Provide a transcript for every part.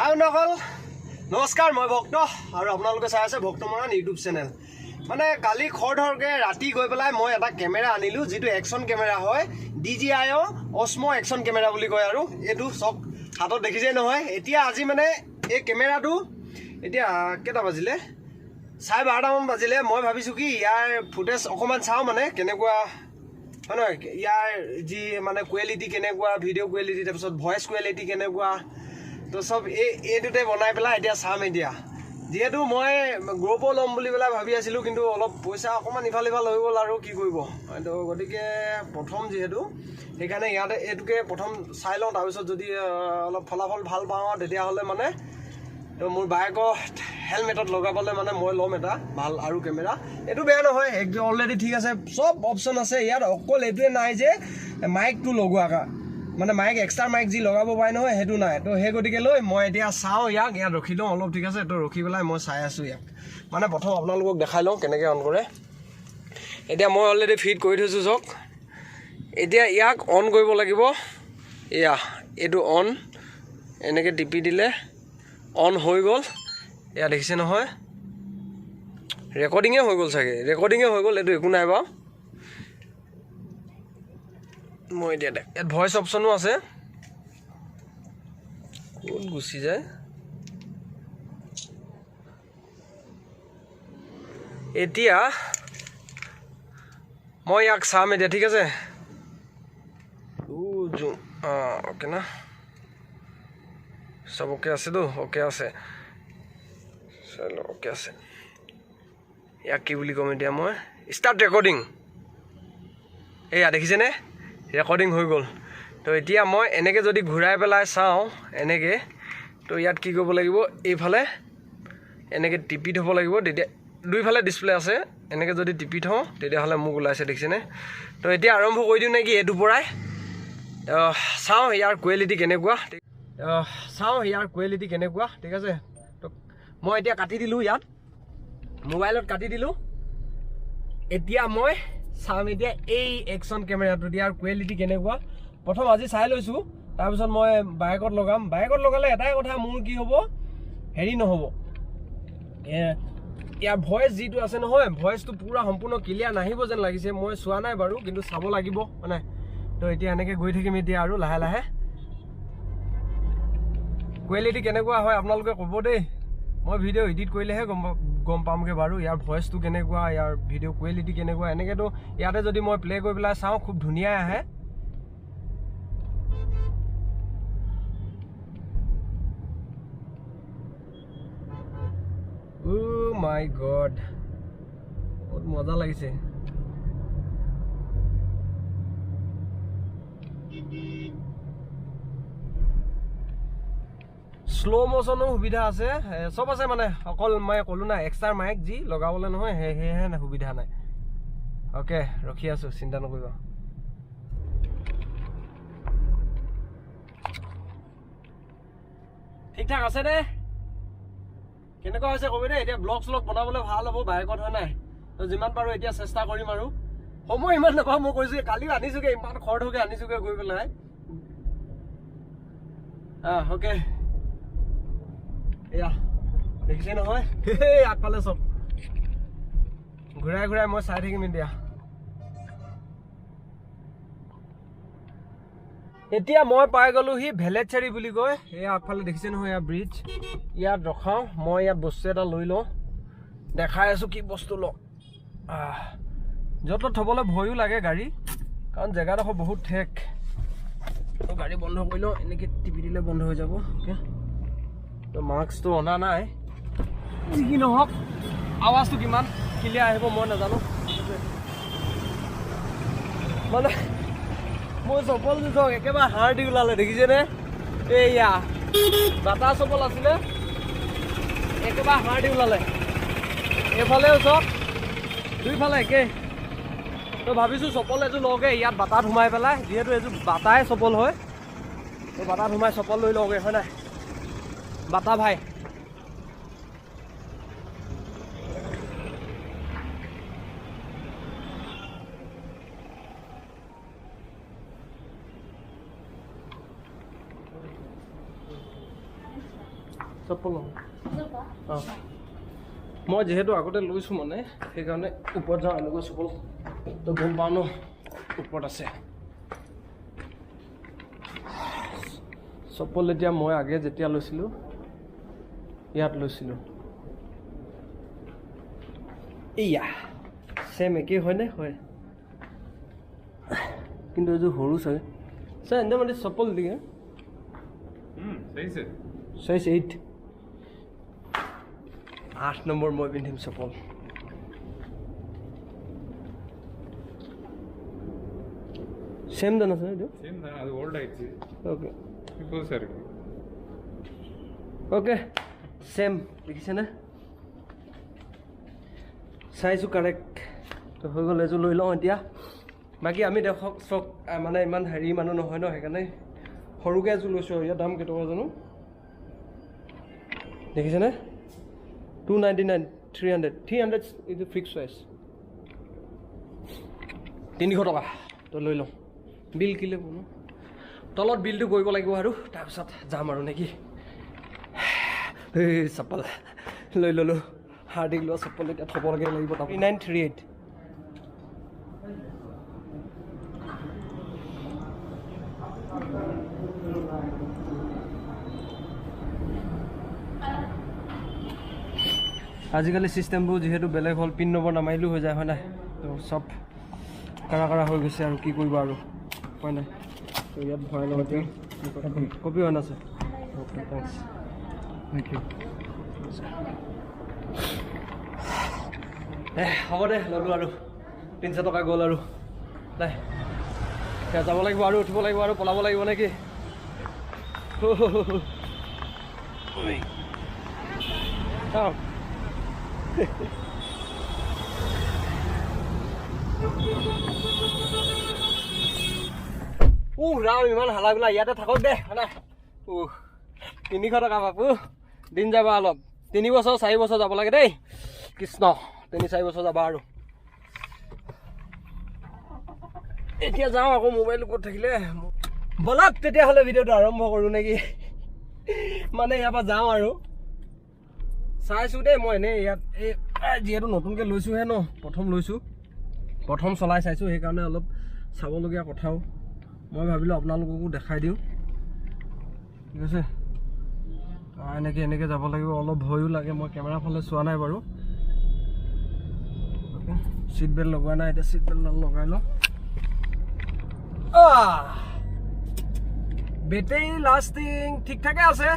হাই নকল নমস্কাৰ মই ভক্ত আৰু আপোনালোকে চাই আছে ভক্ত মৰাণ ইউটিউব চেনেল মানে কালি খৰধৰকে ৰাতি গৈ পেলাই মই এটা কেমেৰা আনিলো যেটো একশন কেমেৰা হয় DJI osmo একশন কেমেৰা বুলি কয় আৰু এটো সব হাতত দেখিছে নহয় এতিয়া আজি মানে এই কেমেৰাটো এতিয়া কেটা বাজিলে 12:30 মান বাজিলে মই ভাবিছো কি ইয়াৰ ফুটেজ অকমান চাও মানে কেনেকুৱা মানে ইয়াৰ যি মানে কোৱালিটি কেনেকুৱা ভিডিও কোৱালিটি তাৰপিছত ভয়েস কোৱালিটি কেনেকুৱা তো সব এইটোতে বনাই পেলাই এতিয়া চাম এতিয়া যেহেতু মই গ্ৰুপ লম বুলি পেলাই ভাবি আছিলো কিন্তু অলপ পইচা অকমান ইফাল হৈ গ'ল আৰু কি কৰিব তো গতিকে প্ৰথম যেহেতু সেইকাৰণে ইয়াতে এটুকে প্ৰথম চাই লওঁ তাৰপিছত যদি অলপ ফলাফল ভাল পাওঁ তেতিয়া হলে মানে তো মোৰ বাইকৰ হেলমেটত লগাবলে মানে মই লম এটা ভাল আৰু কেমেৰা এটো বেয়া নহয় একদম অলৰেডি ঠিক আছে সব অপচন আছে ইয়াত অকল এটোৱে নাই যে মাইকটো লগোৱা মানে মাইক এক্সট্ৰা মাইক যি লগাব পায় নহয় হেতু নাই তো হে গতিকে লৈ মই এতিয়া চাও ইয়াক ৰখি লওঁ অলপ ঠিক আছে তো ৰখি পেলাই মই চাই আছো ইয়াক মানে প্ৰথম আপোনালোকক দেখাই লওঁ কেনেকৈ অন কৰে এতিয়া মই অলৰেডি ফিট কৰি থৈছো জক এতিয়া ইয়াক অন কৰিব লাগিব ইয়া এটো অন এনেকৈ টিপি দিলে অন হৈ গ'ল ইয়া দেখিছে নহয় ৰেকৰ্ডিঙে হৈ গ'ল চাগে ৰেকৰ্ডিঙে হৈ গ'ল এটো একো নাই বা মই দিয়া ইয়াত ভয়েস অপশনো আছে কোন গুছি যায় এতিয়া মই ইয়াক চাম এতিয়া ঠিক আছে ওকে না সব ওকে আছে তো ওকে আছে চলো ওকে আছে ইয়াক কি বুলি কম এতিয়া মই ষ্টাৰ্ট ৰেকৰ্ডিং এয়া দেখিছেনে ৰেকৰ্ডিং হৈ গ'ল তো এতিয়া মই এনেকৈ যদি ঘূৰাই পেলাই চাওঁ এনেকৈ তো ইয়াত কি কৰিব লাগিব এইফালে এনেকৈ টিপি থ'ব লাগিব তেতিয়া দুইফালে ডিসপ্লে আছে এনেকৈ যদি টিপি থওঁ তেতিয়াহ'লে মোক ওলাইছে দেখিছেনে তো এতিয়া আৰম্ভ কৰি দিওঁ নেকি এইটো পৰাই চাওঁ ইয়াৰ কোৱালিটি কেনেকুৱা ঠিক আছে তো মই এতিয়া কাটি দিলোঁ ইয়াত মোবাইলত কাটি দিলোঁ এতিয়া মই চাম এতিয়া এই একশন কেমেৰাটো দিয়াৰ কোৱালিটি কেনেকুৱা প্ৰথম আজি চাই লৈছো তাৰপিছত মই বাইকত লগাম বাইকত লগালে এটাই কথা মোৰ কি হ'ব হেৰি নহ'ব ইয়াৰ ভয়েস যিটো আছে নহয় ভয়েসটো পুৰা সম্পূৰ্ণ ক্লিয়াৰ নাহিব যেন লাগিছে মই চোৱা নাই বাৰু কিন্তু চাব লাগিব মানে তো এতিয়া এনেকৈ গৈ থাকিম এতিয়া আৰু লাহে লাহে কোৱালিটি কেনেকুৱা হয় আপোনালোকে ক'ব দেই মই ভিডিও এডিট কৰিলেহে গম পামগে বাৰু ইয়াৰ ভয়েসটো কেনেকুৱা ইয়াৰ ভিডিও কোৱালিটি কেনেকুৱা এনেকেতো ইয়াতে যদি মই প্লে কৰি পেলাই চাওঁ খুব ধুনীয়া আহে ও মাই গড বহুত মজা লাগিছে স্লো মোশনৰ সুবিধা আছে সব আছে মানে অকল মই কলো না এক্সট্ৰা মাইক যি লগাবলে নহয় হেহে না সুবিধা নাই ওকে ৰখি আছো চিন্তা নকৰিবা ঠিক ঠাক আছে দে কেনেকুৱা হৈছে কবি দে এতিয়া ব্লগ স্লগ বনাবলৈ ভাল হ'ব বাইকত হয় নাই তো যিমান পাৰো এতিয়া চেষ্টা কৰিম আৰু সময় ইমান নাপাওঁ মই কৈছো কালি আনিছোগে ইমান খৰধৰকে আনিছোগে গৈ পেলাই ওকে এয়া দেখিছে নহয় আগফালে চব ঘূৰাই ঘূৰাই মই চাই থাকিম এতিয়া মই পাই গলো সি ভেলেটচাৰি বুলি কয় এই আগফালে দেখিছে নহয় ইয়াৰ ব্ৰিজ ইয়াত ৰখাও মই ইয়াত বস্তু এটা লৈ লওঁ দেখাই আছো কি বস্তু ল য'ত থবলৈ ভয়ো লাগে গাড়ী কাৰণ জেগাডোখৰ বহুত ঠেক তো গাড়ী বন্ধ কৰি লওঁ এনেকৈ টিপি দিলে বন্ধ হৈ যাব অ'কে তো মাস্কটো অনা নাই যি কি নহওক আৱাজটো কিমান ক্লিয়াৰ আহিব মই নাজানো মানে মই চপল দিছোঁ একেবাৰে হাড় দি ওলালে দেখিছেনে এইয়া বাটা চপল আছিলে একেবাৰে হাড় দি ওলালে এইফালেও চক দুইফালে একে তো ভাবিছোঁ চপল এযোৰ লওঁগে ইয়াত বাটাত সোমাই পেলাই যিহেতু এযোৰ বাটাই চপল হয় তো বাটাত সোমাই চপল লৈ লওঁগে হয় নাই বাটা ভাই চপ্পল অঁ মই যিহেতু আগতে লৈছোঁ মানে সেইকাৰণে ওপৰত যাওঁ এনেকুৱা চপ্পল তো গম পাওঁ ন ওপৰত আছে চপ্পল এতিয়া মই আগে যেতিয়া লৈছিলোঁ ইয়াত লৈছিলোঁ এয়া চেম একেই হয়নে হয় কিন্তু এইযোৰ সৰু চাগে চাই এনে মানে চপ্পল দিয়ে সাইজ 8 8 নম্বৰ মই পিন্ধিম চপ্পল सेम दाना सर ಇದು ಸೇಮ್ दाना ಅದು ಓಲ್ಡ್ ಐತಿ ಓಕೆ ಇದು ಸರ್ ಓಕೆ ಸೇಮ್ দেখিছেনে সাইজও কারেক্ট তো হৈ গ'ল এজো লৈ লওঁ এতিয়া বাকি আমি দেখক চক মানে ইমান হেৰি মানুহ নহয় ন সেইকাৰণে সৰুকে এজো লৈছোঁ ইয়াৰ দাম কেটকা জানো দেখিছেনে 299 300 ইজ ফিক্স প্ৰাইস 300 টকা তো লৈ লওঁ বিল কিলে কোনো তলত বিলটো কৰিব লাগিব আৰু তাৰ পিছত যাম আৰু নেকি এই চপ্পল লৈ ললো হাৰ্ডিক লো চপ্পল এটা থব লাগে লাগিব 3938 আজিকালি সিস্টেমবোৰ যেহেতু বেলেগ হল পিন নম্বৰ নামাইলো হৈ যায় হয় না তো সব কাৰা কাৰা হৈ গৈছে আৰু কি কৰিব আৰু হয় না তো ইয়াত ভৰাই লওঁ এতিয়া কপি অন আছে ওকে থ্যাঙ্কস থ্যাংক ইউ হ'ব দে ললো আৰু 300 টকা গ'ল আৰু নাই এতিয়া যাব লাগিব আৰু উঠিব লাগিব আৰু পলাব লাগিব নেকি ৰাম ইমান হালাগুলা ইয়াতে থাকক দে না 300 টকা বাপু দিন যাবা অলপ 3 বছৰ 4 বছৰ যাব লাগে দেই কৃষ্ণ 3-4 বছৰ যাবা আৰু এতিয়া যাওঁ আকৌ মোবাইল ক'ত থাকিলে বলক তেতিয়াহ'লে ভিডিঅ'টো আৰম্ভ কৰোঁ নেকি মানে ইয়াৰ পৰা যাওঁ আৰু চাইছোঁ দেই মই এনেই ইয়াত এই যিহেতু নতুনকৈ লৈছোঁহে ন প্ৰথম চলাই চাইছোঁ সেইকাৰণে অলপ চাবলগীয়া কথাও মই ভাবিলোঁ আপোনালোককো দেখাই দিওঁ ঠিক আছে এনেকৈ যাব লাগিব অলপ ভয়ো লাগে মই কেমেৰা ফালে চোৱা নাই বাৰু সিট বেল্ট লগোৱা নাই এতিয়া সিট বেল্ট লগাই লওঁ বেটেৰী লাষ্টিং ঠিক ঠাকে আছে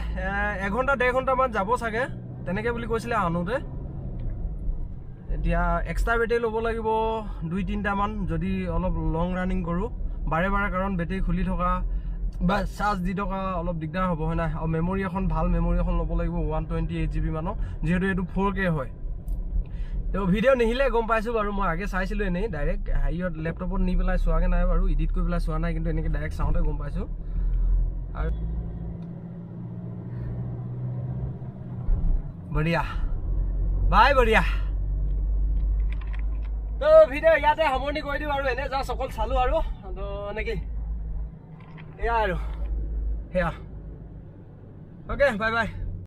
1 ঘণ্টা 1.5 ঘণ্টামান যাব চাগে তেনেকৈ বুলি কৈছিলে আনোতে এতিয়া এক্সট্ৰা বেটেৰী ল'ব লাগিব 2-3টা মান যদি অলপ লং ৰানিং কৰোঁ বাৰে বাৰে কাৰণ বেটেৰী খুলি থকা বা চাৰ্জ দি থকা অলপ দিগদাৰ হ'ব হয় না আৰু মেমৰি এখন ভাল মেমৰি এখন ল'ব লাগিব 128 GB মানৰ যেহেতু এইটো 4K হয় তো ভিডিঅ' নিহিলে গম পাইছোঁ বাৰু মই আগে চাইছিলোঁ এনেই ডাইৰেক্ট হাইয়ত লেপটপত নি পেলাই চোৱাগে নাই বাৰু এডিট কৰি পেলাই চোৱা নাই কিন্তু এনেকৈ ডাইৰেক্ট চাওঁতে গম পাইছোঁ আৰু বঢ়িয়া বাই বঢ়িয়া তো ভিডিঅ' ইয়াতে সামৰণি কৰি দিওঁ আৰু এনে যা সকল চালোঁ আৰু তো নেকি এয়া আৰু সেয়া অ'কে বাই বাই